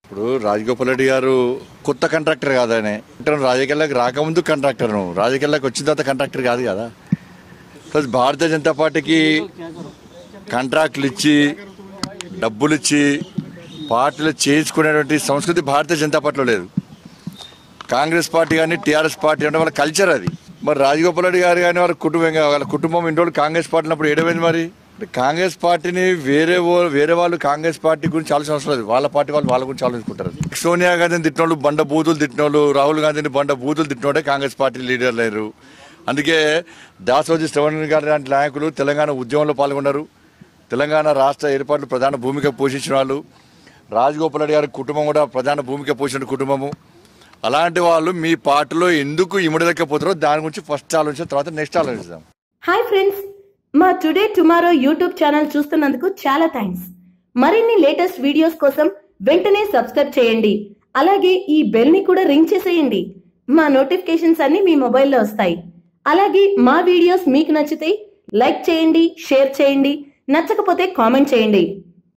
ఇప్పుడు రాజగోపాల్ రెడ్డి గారు కొత్త కాంట్రాక్టర్ కాదనే రాజకీయాలకు రాకముందు కాంట్రాక్టర్, రాజకీయాలకు వచ్చిన తర్వాత కాంట్రాక్టర్ కాదు కదా. ప్లస్ భారతీయ జనతా పార్టీకి కాంట్రాక్టులు ఇచ్చి డబ్బులు ఇచ్చి పార్టీలు చేయించుకునేటువంటి సంస్కృతి భారతీయ జనతా పార్టీలో లేదు. కాంగ్రెస్ పార్టీ కానీ టీఆర్ఎస్ పార్టీ అంటే వాళ్ళ కల్చర్ అది. మరి రాజగోపాల్ రెడ్డి గారు కానీ వాళ్ళ కుటుంబం ఇన్ని రోజులు కాంగ్రెస్ పార్టీనప్పుడు ఏడమైంది. మరి కాంగ్రెస్ పార్టీని వేరే వాళ్ళు కాంగ్రెస్ పార్టీ గురించి ఆలోచన అవసరం లేదు. వాళ్ళ పార్టీ వాళ్ళు వాళ్ళ గురించి ఆలోచించుకుంటారు. సోనియా గాంధీని తిట్టినోళ్ళు, బండ బూతులు తిట్టినోళ్ళు, రాహుల్ గాంధీని బండ బూతులు తిట్టినోడే కాంగ్రెస్ పార్టీ లీడర్ లేరు. అందుకే దాసోజీ శ్రవణ్ గారి లాంటి నాయకులు తెలంగాణ ఉద్యమంలో పాల్గొన్నారు. తెలంగాణ రాష్ట్ర ఏర్పాట్లు ప్రధాన భూమిక పోషించిన వాళ్ళు. రాజగోపాల్ రెడ్డి గారి కుటుంబం కూడా ప్రధాన భూమిక పోషించిన కుటుంబము. అలాంటి వాళ్ళు మీ పార్టీలో ఎందుకు ఇముడలేకపోతారో దాని గురించి ఫస్ట్ ఆలోచించిన తర్వాత నెక్స్ట్ ఆలోచిస్తాం. హాయ్ ఫ్రెండ్స్, మా టుడే టుమారో యూట్యూబ్ ఛానల్ చూస్తున్నందుకు చాలా థ్యాంక్స్. మరిన్ని లేటెస్ట్ వీడియోస్ కోసం వెంటనే సబ్స్క్రైబ్ చేయండి. అలాగే ఈ బెల్ ని కూడా రింగ్ చేసేయండి. మా నోటిఫికేషన్స్ అన్ని మీ మొబైల్లో వస్తాయి. అలాగే మా వీడియోస్ మీకు నచ్చితే లైక్ చేయండి, షేర్ చేయండి, నచ్చకపోతే కామెంట్ చేయండి.